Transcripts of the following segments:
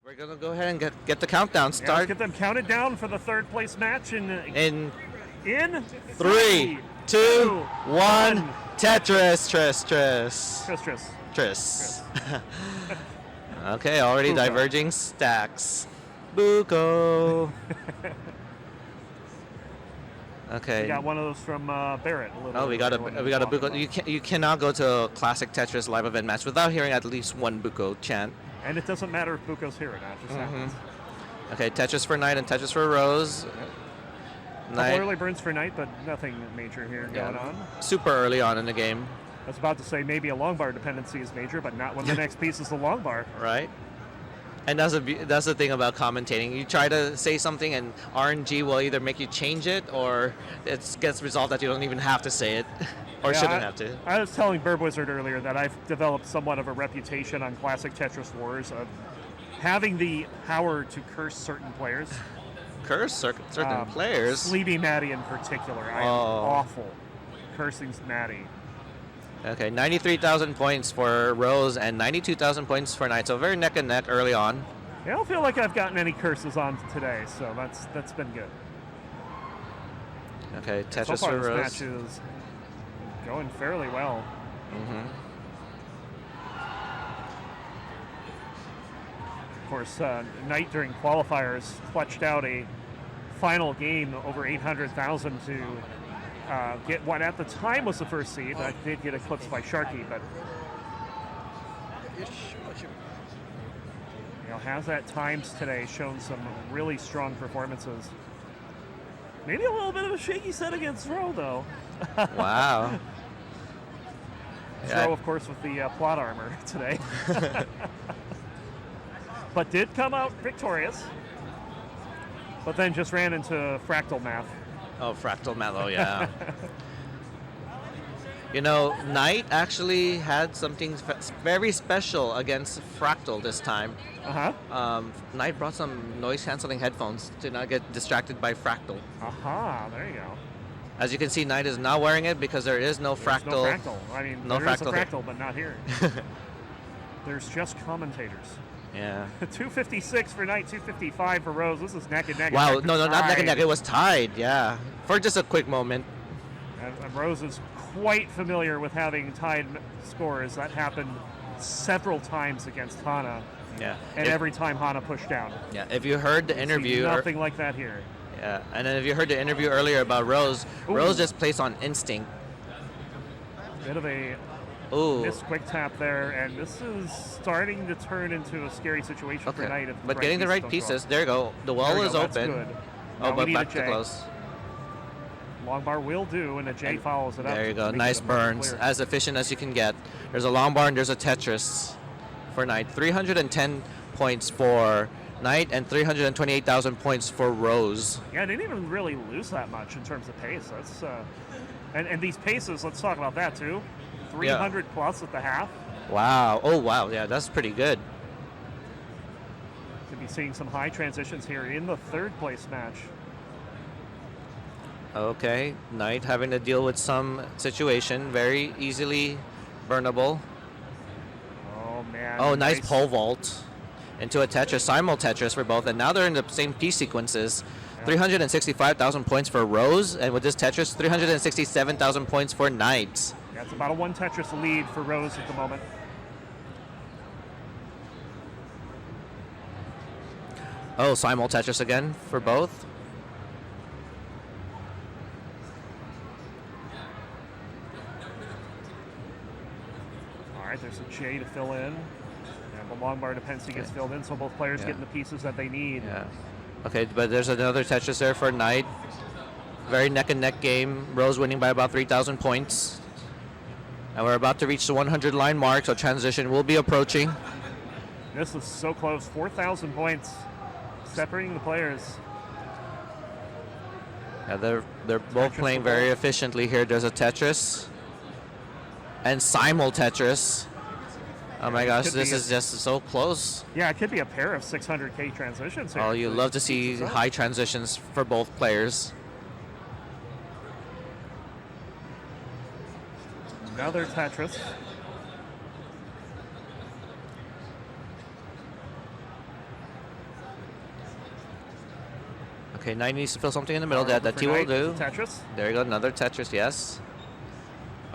We're going to go ahead and get the countdown Yeah, start. let's get them counted down for the third place match in 3, 2, 1. Tetris, Tris. Okay, already Buko. diverging stacks. Buko. Okay. We got one of those from Barret. We got a Buko. You cannot go to a classic Tetris live event match without hearing at least one Buko chant. And it doesn't matter if Buko's here or not. It just happens. Okay, Tetris for Knight and Tetris for Rose. Couple early burns for Knight, but nothing major here going on. Super early on in the game. I was about to say maybe a long bar dependency is major, but not when the next piece is the long bar. Right. And that's the thing about commentating. You try to say something, and RNG will either make you change it, or it gets resolved that you don't even have to say it, or shouldn't have to. I was telling Burb Wizard earlier that I've developed somewhat of a reputation on classic Tetris Wars of having the power to curse certain players. Curse certain players? Sleepy Maddie in particular. I am awful cursing Maddie. Okay, 93,000 points for Rose and 92,000 points for Knight. So very neck and neck early on. I don't feel like I've gotten any curses on today, so that's been good. Okay, Tetris so far for Rose. This match is going fairly well. Of course, Knight during qualifiers clutched out a final game over 800,000 to get what at the time was the first seed. I did get eclipsed by Sharky, but has at times today shown some really strong performances. Maybe a little bit of a shaky set against Zro, though. Wow. Zro, of course, with the plot armor today. But did come out victorious. But then just ran into fractal math. Oh, fractal math. Oh, yeah. You know, Knight actually had something very special against Fractal this time. Knight brought some noise-canceling headphones to not get distracted by Fractal. There you go. As you can see, Knight is not wearing it because there is no Fractal. No Fractal. I mean, no there Fractal is a Fractal, but not here. There's just commentators. Yeah. 256 for Knight, 255 for Rose. This is neck and neck. Wow, no, not neck and neck. It was tied, yeah. For just a quick moment. And Rose is quite familiar with having tied scores. That happened several times against Hana. Yeah. And every time Hana pushed down. Yeah, if you heard the interview. Nothing like that here. Yeah, and then if you heard the interview earlier about Rose, Rose just plays on instinct. Bit of a missed quick tap there, and this is starting to turn into a scary situation for Knight. But getting the right pieces, there you go. The wall is open. Good. Oh, but back to close. Long bar will do, and a J follows it up. There you go. Nice burns. As efficient as you can get. There's a long bar and there's a Tetris for Knight. 310 points for Knight and 328,000 points for Rose. Yeah, they didn't even really lose that much in terms of pace. That's and these paces, let's talk about that too. 300 plus at the half. Wow. Oh, wow. Yeah, that's pretty good. To be seeing some high transitions here in the third place match. Okay, Knight having to deal with some situation, very easily burnable. Oh, man. Oh, nice pole vault into a Tetris, simul Tetris for both, and now they're in the same piece sequences. 365,000 points for Rose, and with this Tetris, 367,000 points for Knight. Yeah, it's about a one Tetris lead for Rose at the moment. Oh, simul Tetris again for both. All right, there's a J to fill in. And the long bar dependency gets filled in, so both players getting the pieces that they need. Yeah. Okay, but there's another Tetris there for Knight. Very neck and neck game. Rose winning by about 3,000 points. And we're about to reach the 100 line mark, so transition will be approaching. This is so close. 4,000 points separating the players. Yeah, they're both playing very efficiently here. There's a Tetris. And simul Tetris. Oh my gosh, this is just so close. Yeah, it could be a pair of 600K transitions here. Oh, you love to see high transitions for both players. Another Tetris. Okay, Knight needs to fill something in the middle. Power That over he for will Knight. do. Tetris. There you go, another Tetris, yes.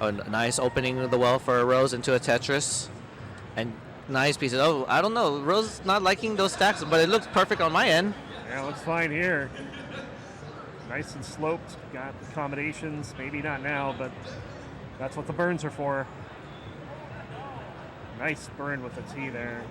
Oh, nice opening of the well for a Rose into a Tetris. And nice pieces. Oh, I don't know. Rose not liking those stacks, but it looks perfect on my end. Yeah, looks fine here. Nice and sloped. Got accommodations. Maybe not now, but that's what the burns are for. Nice burn with the T there.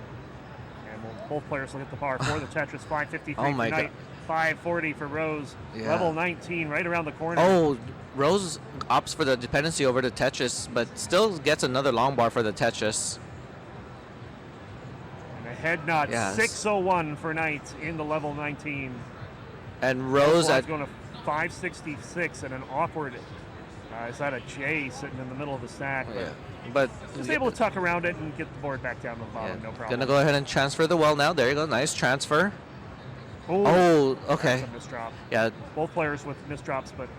And both players will hit the bar for the Tetris. 553 Oh my for Knight. God. 540 for Rose. Yeah. Level 19 right around the corner. Oh, Rose opts for the dependency over the Tetris, but still gets another long bar for the Tetris. And a head nod. Yes. 601 for Knight in the level 19. And Rose at going to 566 and an awkward. Is that a J sitting in the middle of the stack? yeah. But Just able to tuck around it and get the board back down to the bottom, no problem. Gonna go ahead and transfer the well now. There you go. Nice transfer. Ooh, Oh, okay. that's a misdrop. Yeah, Both players with misdrops, but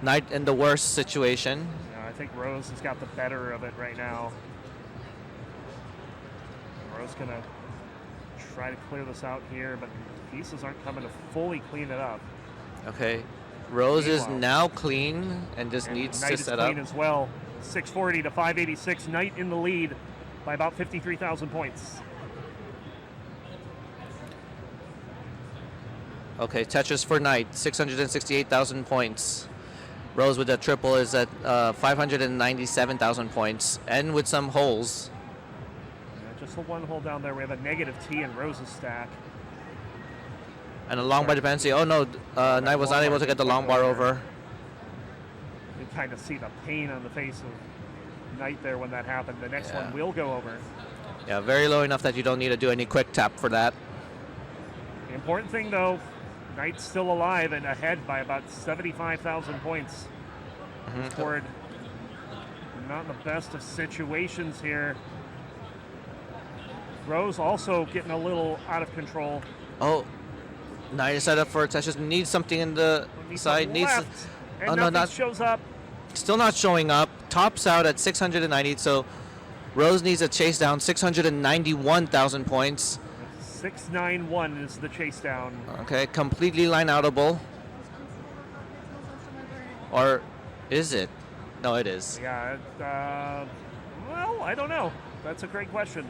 Knight in the worst situation. I think Rose has got the better of it right now. Rose gonna try to clear this out here, but pieces aren't coming to fully clean it up. Okay. Rose is Meanwhile- now clean and just And needs Knight to is set clean up. as well. 640 to 586. Knight in the lead by about 53,000 points. Okay, Tetris for Knight, 668,000 points. Rose with that triple is at 597,000 points, and with some holes. Yeah, just the one hole down there. We have a negative T in Rose's stack. And a long bar dependency. Oh no, Knight was not able to get the long bar over. You can kind of see the pain on the face of Knight there when that happened. The next Yeah. one will go over. Yeah, very low enough that you don't need to do any quick tap for that. The important thing, though, Knight's still alive and ahead by about 75,000 points. Scored not in the best of situations here. Rose also getting a little out of control. Oh, Knight is set up for Tetris. Needs something in the side. Needs. Left, and Oh no, nothing not shows up. still not showing up. Tops out at 690. So Rose needs a chase down 691,000 points. 691 is the chase down. Okay, completely line outable. Or is it? No, it is. Yeah, well, I don't know. That's a great question.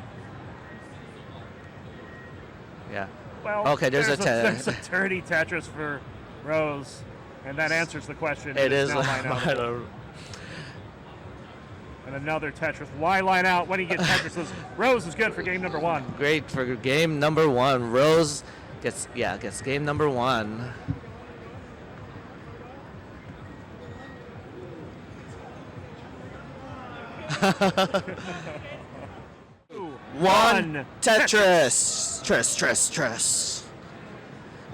Yeah. Well, Okay, there's a there's a dirty Tetris for Rose, and that answers the question. It is. now line out. And another Tetris. Why line out when he gets Tetrises? Rose is good for game number one. Great for game number one. Rose gets game number one. One Tetris. Tress.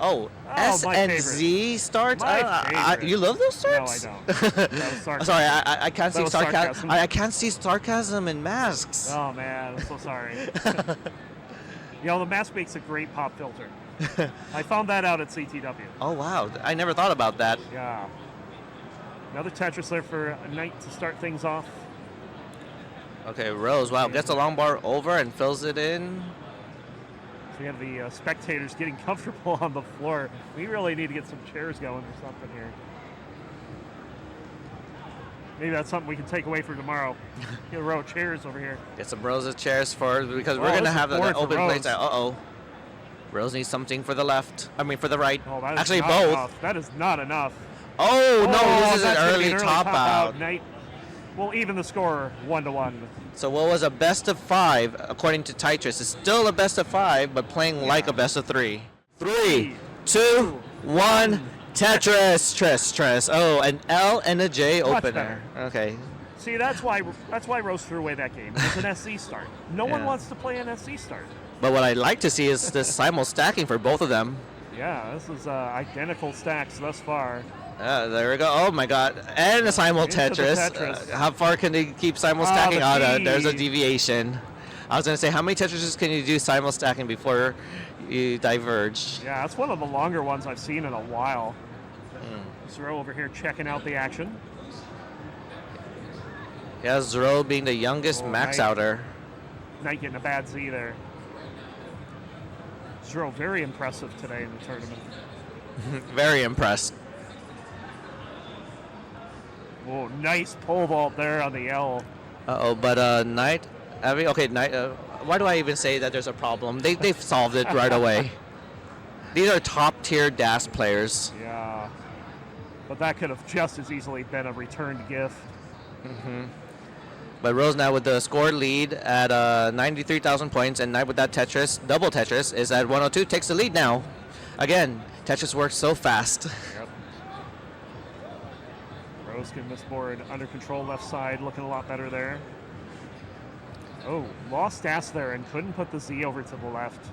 Oh, S my and favorite. Z starts? My favorite. You love those No, starts? I don't. That was sarcasm. Sorry, I can't That see was sarcasm. sarcasm. I can't see sarcasm in masks. Oh man, I'm so sorry. The mask makes a great pop filter. I found that out at CTW. Oh wow, I never thought about that. Yeah. Another Tetris there for a Knight to start things off. Okay, Rose, wow, gets the long bar over and fills it in. So we have the spectators getting comfortable on the floor. We really need to get some chairs going or something here. Maybe that's something we can take away for tomorrow. Get a row of chairs over here. Get some Rose's chairs because Oh, we're gonna this is have the bored for open Rose. place. Uh-oh. Rose needs something for the left. I mean for the right. Oh, that is Actually not both. enough. That is not enough. Oh no, this is an that's gonna be early top out. Knight will even the score 1-1. So what was a best of 5 according to Tetris is still a best of 5, but playing like a best of 3. 3, 2, 1, Tetris, Tress. Oh, an L and a J Much opener. Okay. See, that's why Rose threw away that game. It was an SC start. No one Yeah. wants to play an SC start. But what I'd like to see is this simul stacking for both of them. Yeah, this is identical stacks thus far. There we go. Oh my God! And a simul Into the Tetris. Tetris. How far can they keep simul stacking? the T. There's a deviation. I was gonna say, how many Tetrises can you do simul stacking before you diverge? Yeah, that's one of the longer ones I've seen in a while. Zero over here checking out the action. Yeah, Zero being the youngest max Knight. outer. Knight getting a bad Z there. Zero very impressive today in the tournament. Very impressed. Oh, nice pole vault there on the L. Uh-oh, but Knight, Knight, why do I even say that there's a problem? They've solved it right away. These are top-tier DAS players. Yeah, but that could have just as easily been a returned gift. But Rose now with the score lead at 93,000 points, and Knight with that Tetris, double Tetris, is at 102, takes the lead now. Again, Tetris works so fast. Yep. Rose getting this board under control left side, looking a lot better there. Oh, lost DAS there and couldn't put the Z over to the left.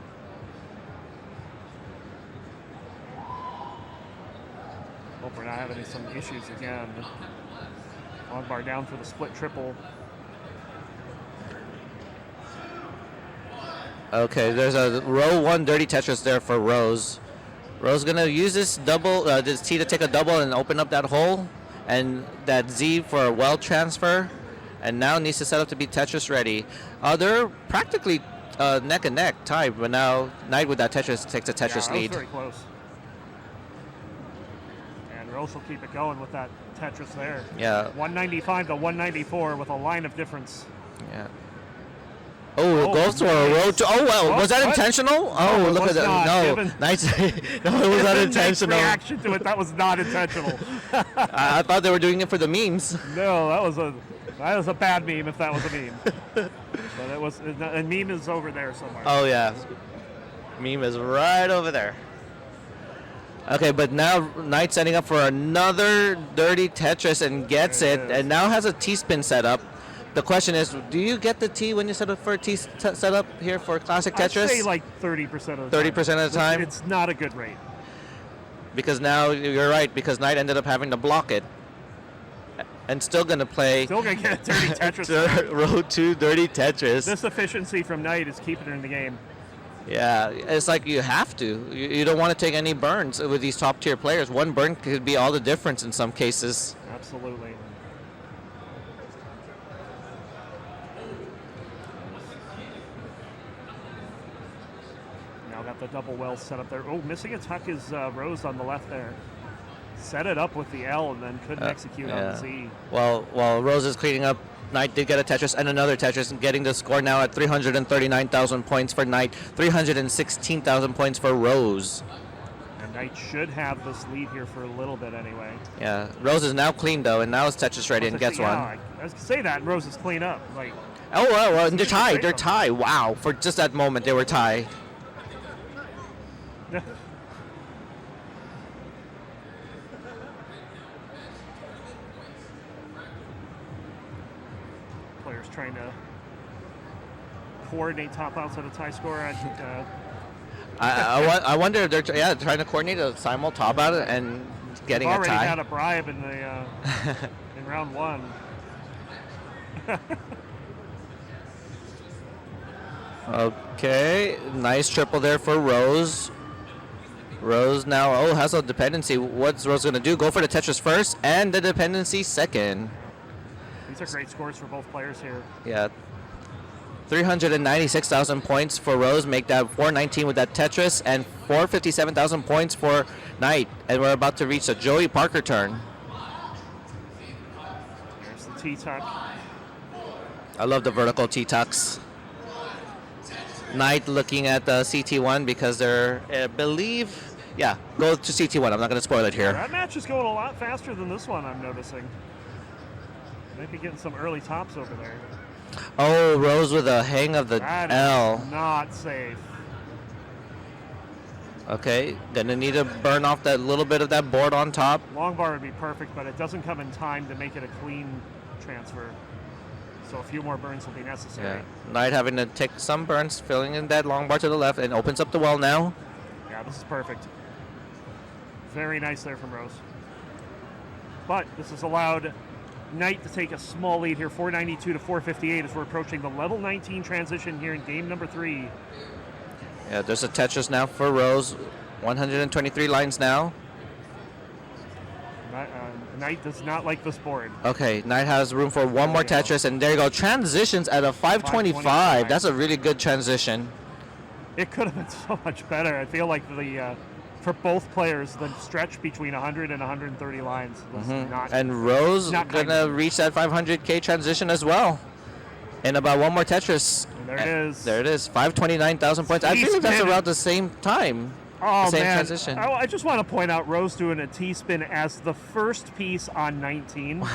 Hope we're not having some issues again. Long bar down for the split triple. Okay, there's a row 1 dirty Tetris there for Rose. Rose gonna use this double, this T to take a double and open up that hole, and that Z for a well transfer, and now needs to set up to be Tetris ready. They're practically neck and neck tied, but now Knight with that Tetris takes a Tetris Yeah, lead. Very close. And Rose will keep it going with that Tetris there. Yeah. 195 to 194 with a line of difference. Yeah. Oh, it goes to a row 2. Oh, well, was that What? intentional? No, Oh, it look was at that. not. No, Given- Knight's, no, it was not intentional. Reaction to it, that was not intentional. I thought they were doing it for the memes. No, that was a bad meme if that was a meme. But it was, a meme is over there somewhere. Oh, yeah. Meme is right over there. Okay, but now Knight setting up for another dirty Tetris and gets There it, it is. and now has a T-spin set up. The question is, do you get the T when you set up for a T set up here for classic Tetris? I'd say like 30% of the time. 30% of the time? It's not a good rate. Because now, you're right, because Knight ended up having to block it. And still going to play Still going to get a dirty Tetris. row 2 dirty Tetris. This efficiency from Knight is keeping her in the game. Yeah, it's like you have to. You don't want to take any burns with these top tier players. One burn could be all the difference in some cases. Absolutely. Now got the double well set up there. Oh, missing a tuck is Rose on the left there. Set it up with the L and then couldn't execute on the Z. Well, while Rose is cleaning up, Knight did get a Tetris and another Tetris, and getting the score now at 339,000 points for Knight, 316,000 points for Rose. And Knight should have this lead here for a little bit anyway. Yeah, Rose is now clean though, and now it's Tetris ready and gets one. I was gonna say that, and Rose is clean up. Like, Oh, well, and they're Great tied. They're from- tied. Wow, for just that moment, they were tied. players trying to coordinate top outs at a tie score. I wonder if they're trying to coordinate a simul top out and getting a already tie. got a bribe in the in round one. Okay, nice triple there for Rose. Rose now, has a dependency. What's Rose going to do? Go for the Tetris first and the dependency second. These are great scores for both players here. Yeah. 396,000 points for Rose, make that 419 with that Tetris, and 457,000 points for Knight. And we're about to reach the Joey Parker turn. There's the T-tuck. I love the vertical T-tucks. Knight looking at the CT1 because they're, I believe, go to CT1. I'm not going to spoil it here. That match is going a lot faster than this one, I'm noticing. Might be getting some early tops over there. Oh, Rose with a hang of the That L. is not safe. Okay, gonna need to burn off that little bit of that board on top. Long bar would be perfect, but it doesn't come in time to make it a clean transfer. So a few more burns will be necessary. Yeah. Knight having to take some burns, filling in that long bar to the left, and opens up the well now. Yeah, this is perfect. Very nice there from Rose. But this has allowed Knight to take a small lead here, 492 to 458, as we're approaching the level 19 transition here in game number 3. Yeah, there's a Tetris now for Rose. 123 lines now. Knight does not like this board. Okay, Knight has room for one more Tetris, and there you go. Transitions at a 525. 525. That's a really good transition. It could have been so much better. I feel like the for both players, the stretch between 100 and 130 lines was not. And Rose not gonna reach that 500K transition as well. And about one more Tetris. And there it is. There it is. 529,000 points. I believe that's around the same time. Oh, the same man. transition. I just want to point out Rose doing a T-spin as the first piece on 19.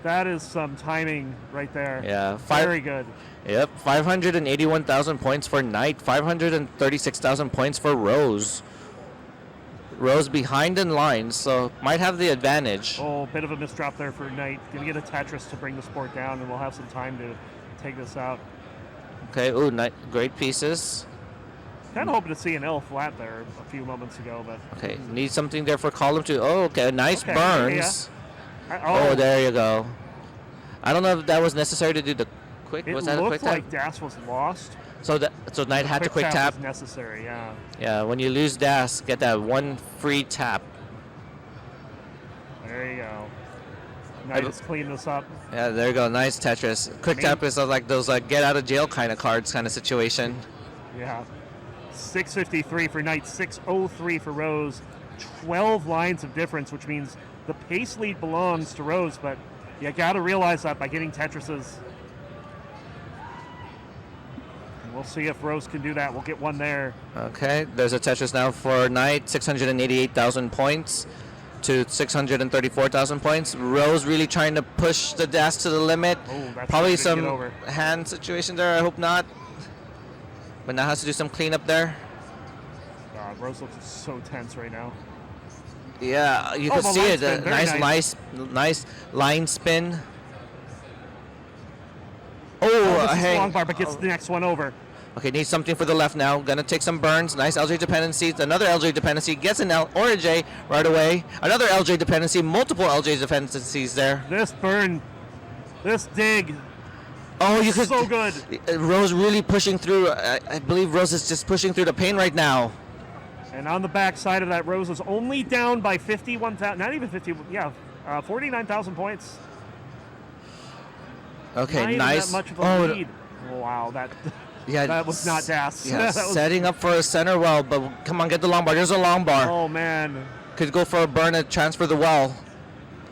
That is some timing right there. Yeah. Very good. Yep. 581,000 points for Knight. 536,000 points for Rose. Rose behind in line, so might have the advantage. Oh, bit of a misdrop there for Knight. Gonna get a Tetris to bring the sport down, and we'll have some time to take this out. Okay. Ooh, Knight, great pieces. Kind of hoping to see an L flat there a few moments ago, but. Okay. Need something there for column 2. Oh, okay. Nice burns. Yeah. Oh, there you go. I don't know if that was necessary to do the quick. Was that a quick looked tap? like Das was lost. So Knight had to quick tap. Was necessary, yeah. Yeah, when you lose Das, get that one free tap. There you go. Knight has cleaned this up. Yeah, there you go. Nice Tetris. Quick tap is like those get out of jail kind of cards kind of situation. Yeah. 653 for Knight, 603 for Rose. 12 lines of difference, which means the pace lead belongs to Rose, but you got to realize that by getting Tetrises. We'll see if Rose can do that. We'll get one there. Okay, there's a Tetris now for Knight, 688,000 points to 634,000 points. Rose really trying to push the Das to the limit. Oh, that's probably some hand situation there. I hope not. But now has to do some cleanup there. Rose looks so tense right now. Yeah, you can see it. Nice line spin. This is long bar, but gets the next one over. Okay, needs something for the left now. Gonna take some burns. Nice LJ dependencies. Another LJ dependency. Gets an L or a J right away. Another LJ dependency. Multiple LJ dependencies there. This burn. This dig. Oh, you could. So good. Rose really pushing through. I believe Rose is just pushing through the pain right now. And on the back side of that, Rose is only down by 51,000. Not even 50. Yeah, 49,000 points. Okay, not nice. Even that much of a lead. Wow, that was not Das. Yeah, setting up for a center well, but come on, get the long bar. There's a long bar. Oh, man. Could go for a burn and transfer the well.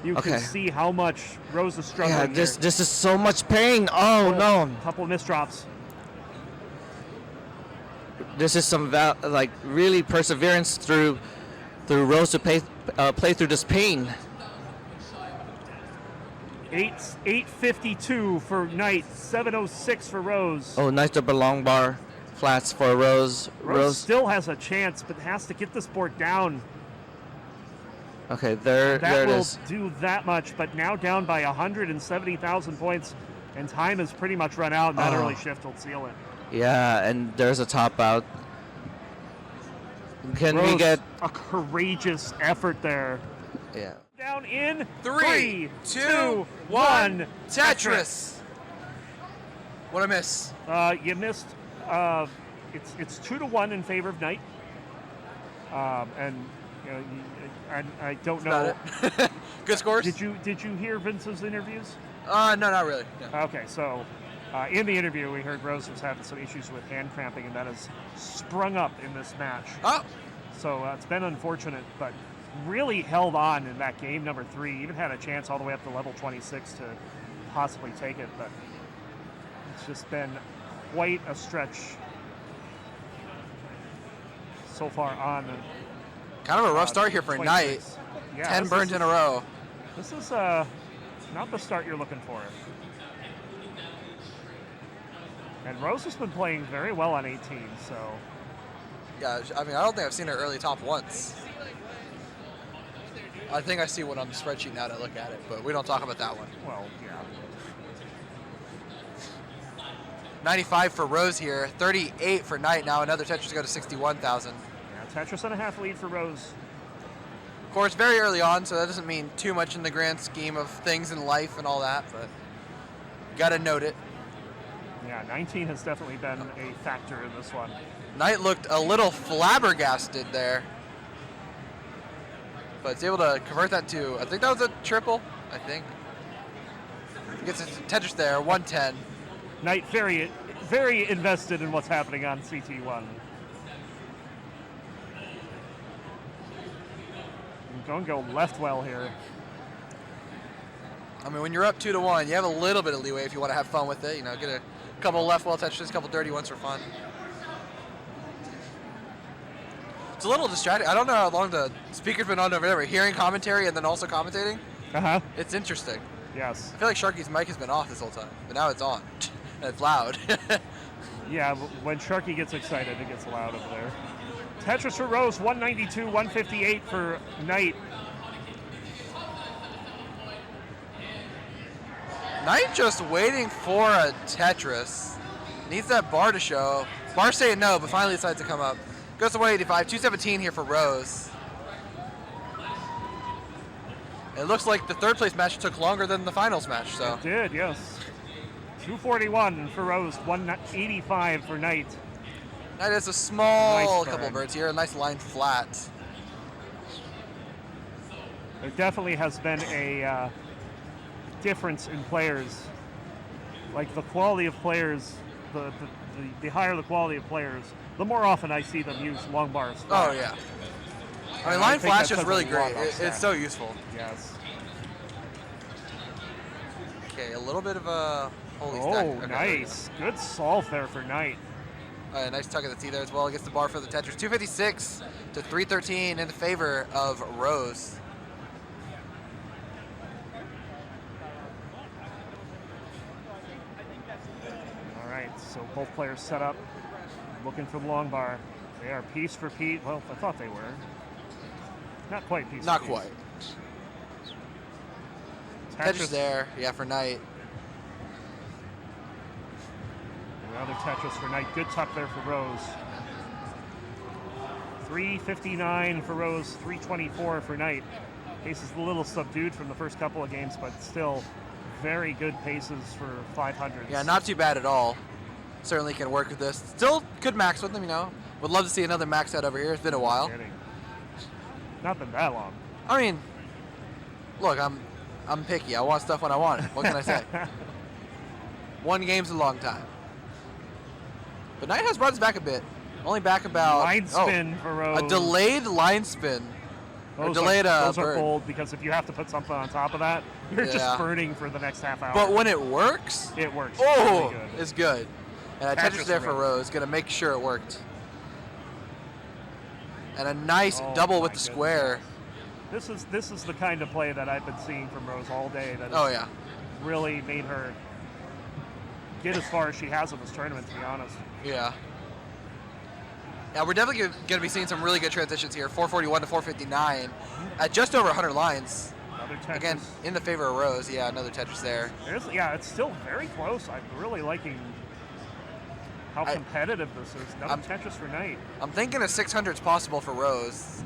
You can see how much Rose is struggling. Yeah, this is so much pain. Oh, no. Couple of misdrops. This is some really perseverance through Rose to play through this pain. 852 for Knight, 706 for Rose. Oh, nice double long bar flats for Rose. Rose still has a chance, but has to get this board down. Okay, there it is. That will do that much, but now down by 170,000 points, and time has pretty much run out, and that early shift will seal it. Yeah, and there's a top out. Can Rose, we get a courageous effort there? Yeah. Down in 3, 2, 1, Tetris. What I miss? You missed. It's 2-1 in favor of Knight. And you know, I don't know. Good scores. Did you hear Vince's interviews? No, not really. No. Okay, so in the interview, we heard Rose was having some issues with hand cramping, and that has sprung up in this match. Oh. So it's been unfortunate, but really held on in that game number 3. Even had a chance all the way up to level 26 to possibly take it, but it's just been quite a stretch so far on. Kind of a rough start here for Knight. Yeah, 10 burns in a row. This is not the start you're looking for. And Rose has been playing very well on 18, so. Yeah, I mean, I don't think I've seen her early top once. I think I see one on the spreadsheet now to look at it, but we don't talk about that one. Well, yeah. 95 for Rose here, 38 for Knight now. Another Tetris go to 61,000. Yeah, Tetris and a half lead for Rose. Of course, very early on, so that doesn't mean too much in the grand scheme of things in life and all that, but gotta note it. Yeah, 19 has definitely been a factor in this one. Knight looked a little flabbergasted there, but it's able to convert that to, I think that was a triple, I think. Gets a Tetris there, 110. Knight very, very invested in what's happening on CT1. I'm going to go left well here. I mean, when you're up 2-1, you have a little bit of leeway if you want to have fun with it. You know, get a couple left well Tetris, a couple dirty ones for fun. It's a little distracting. I don't know how long the speaker's been on over there. We're hearing commentary and then also commentating. Uh-huh. It's interesting. Yes. I feel like Sharky's mic has been off this whole time, but now it's on. And it's loud. Yeah, when Sharky gets excited, it gets loud over there. Tetris for Rose, 192, 158 for Knight. Knight just waiting for a Tetris. Needs that bar to show. Bar saying no, but finally decides to come up. Goes to 185, 217 here for Rose. It looks like the third place match took longer than the finals match, so. It did, yes. 241 for Rose, 185 for Knight. Knight has a small Nice couple burn. birds here, a nice line flat. There definitely has been a difference in players. Like the quality of players, the higher the quality of players, the more often I see them use long bars. Oh, yeah. I mean, And line think flash that is says really a lot great. about It's stats. so useful. Yes. Okay, a little bit of a holy stack. Oh, Okay, nice. Good solve there for Knight. Nice tug of the T there as well. Gets the bar for the Tetris. 256 to 313 in the favor of Rose. All right, so both players set up, looking for the long bar. They are piece for piece. Well, I thought they were. Not quite piece Not for piece. quite. Tetris there, yeah, for Knight. Another Tetris for Knight. Good tuck there for Rose. 359 for Rose, 324 for Knight. Pace is a little subdued from the first couple of games, but still very good paces for 500s. Yeah, not too bad at all. Certainly can work with this. Still could max with them, you know. Would love to see another max out over here. It's been a while. Kidding. Not been that long. I mean, look, I'm picky. I want stuff when I want it. What can I say? One game's a long time. But Knight has runs back a bit. Only back about Line spin for Rose. a delayed line spin. Or Those delayed are, those are burn. bold because if you have to put something on top of that, you're Yeah. just burning for the next half hour. But when it works, it works. oh, Really good. it's good. And a Tetris Tetris there for Rose. Rose. Gonna make sure it worked. And a nice Oh double my with the goodness. square. This is the kind of play that I've been seeing from Rose all day. That Oh has yeah. really made her get as far as she has in this tournament. To be honest. Yeah. Yeah, we're definitely going to be seeing some really good transitions here. 441 to 459 at just over 100 lines. Another Tetris. Again, in the favor of Rose. Yeah, another Tetris there. Yeah, it's still very close. I'm really liking how competitive this is. Another Tetris for Knight. I'm thinking a 600 is possible for Rose.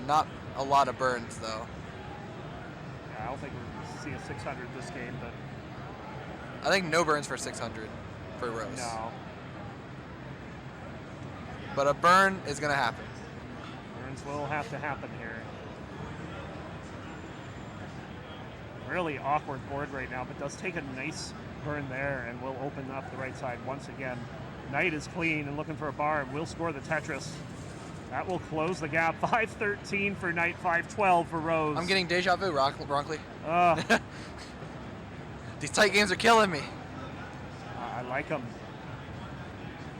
Not a lot of burns, though. Yeah, I don't think we're going to see a 600 this game, but I think no burns for 600 for Rose. no. But a burn is going to happen. Burns will have to happen here. Really awkward board right now, but does take a nice burn there and will open up the right side once again. Knight is clean and looking for a bar. Will score the Tetris. That will close the gap. 513 for Knight, 512 for Rose. I'm getting deja vu, Roncli. I These tight games are killing me. like him.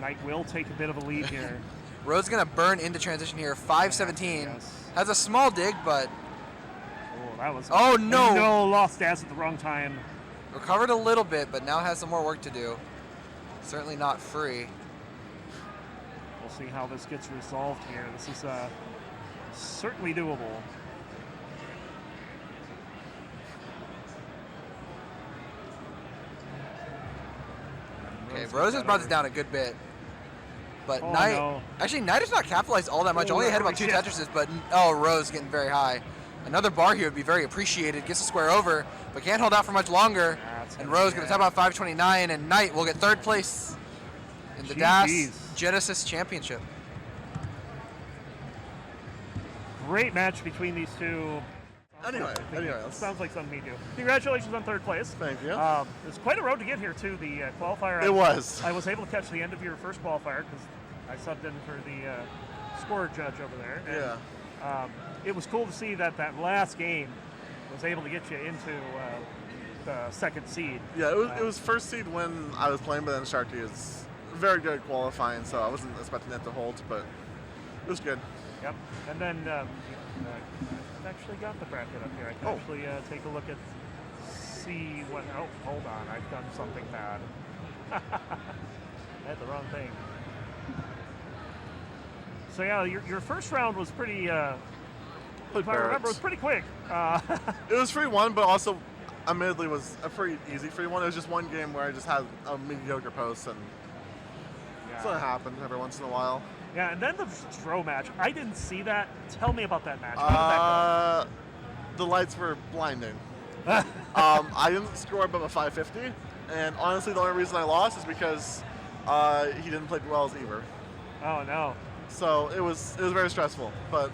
Knight will take a bit of a lead here. Rose going to burn into transition here. 517. Yes. Has a small dig, but Oh, that was. Oh, no. No, lost gas at the wrong time. recovered a little bit, but now has some more work to do. Certainly not free. We'll see how this gets resolved here. This is certainly doable. Okay, Rose has brought this down a good bit. But Oh, Knight, no. actually Knight has not capitalized all that much. Oh, Only ahead about holy 2 shit. Tetrises, but Rose getting very high. Another bar here would be very appreciated. Gets the square over, but can't hold out for much longer. That's And gonna Rose be going to bad. top out 529, and Knight will get 3rd place in the GG's. DAS Genesis Championship. Great match between these two. Anyway, Sounds like something we do. Congratulations on 3rd place. Thank you. It's quite a road to get here too. The qualifier. It was. I was able to catch the end of your first qualifier because I subbed in for the score judge over there. And, Yeah. it was cool to see that last game was able to get you into the second seed. Yeah, it was first seed when I was playing, but then Sharky is very good at qualifying, so I wasn't expecting that to hold, but it was good. Yep. And then I've actually got the bracket up here. I can actually take a look at, see what. Oh, hold on, I've done something bad. I had the wrong thing. So yeah, your first round was pretty. If I remember, it was pretty quick. It was 3-1, but also, admittedly, was a pretty easy 3-1. It was just one game where I just had a mediocre post, and so it happened every once in a while. Yeah, and then the throw match. I didn't see that. Tell me about that match. How did that go? The lights were blinding. I didn't score above a 550, and honestly, the only reason I lost is because he didn't play well as Eber. Oh no! So it was very stressful, but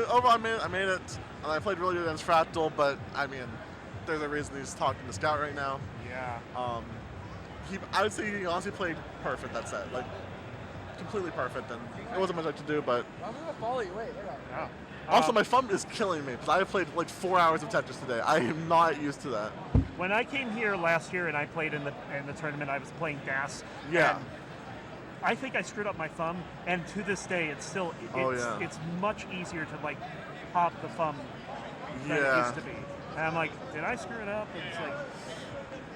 overall I made it, and I played really good against Fractal. But I mean, there's a reason he's talking to Scout right now. Yeah. I would say he honestly played perfect that set, like completely perfect, and there wasn't much I could do. But I'm gonna follow you. Wait, hold on. Yeah. Also, my thumb is killing me because I played like 4 hours of Tetris today. I am not used to that. When I came here last year and I played in the tournament, I was playing DAS. Yeah. I think I screwed up my thumb, and to this day, it's much easier to like pop the thumb than it used to be. And I'm like, did I screw it up? And it's like,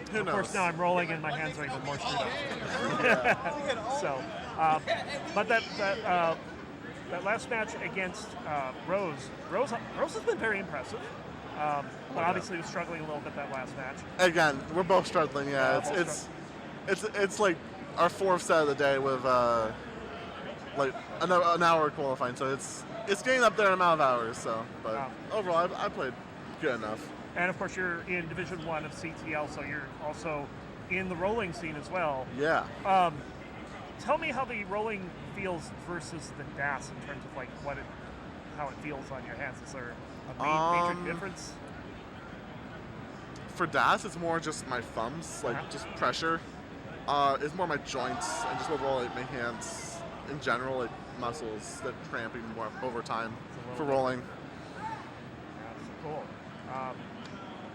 who knows? Of course, now I'm rolling and my hands are even more screwed up. So, but that last match against Rose has been very impressive. But obviously was struggling a little bit that last match. Again, we're both struggling. Yeah, it's like our fourth set of the day with like an hour qualifying. So it's getting up there in amount of hours. So, but overall, I played good enough. And of course, you're in Division 1 of CTL, so you're also in the rolling scene as well. Yeah. Tell me how the rolling feels versus the DAS in terms of like how it feels on your hands. Is there a major difference? For DAS, it's more just my thumbs, like just pressure. It's more my joints and just overall like my hands in general, like muscles that cramping more over time for rolling. Yeah, cool.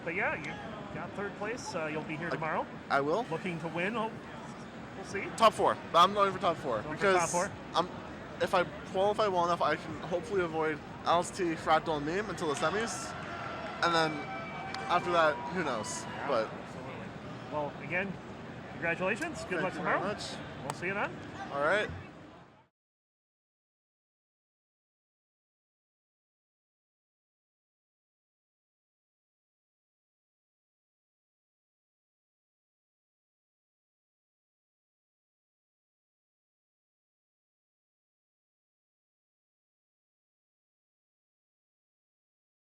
But yeah, you got third place. You'll be here tomorrow. I will. Looking to win. We'll see. Top 4. I'm going for top 4 Going because for top 4? If I qualify well enough, I can hopefully avoid LST, Fractal, and Meme until the semis, and then after that, who knows? Yeah, but absolutely. Well, again, congratulations. Good luck tomorrow. Thank you very much. We'll see you then. All right.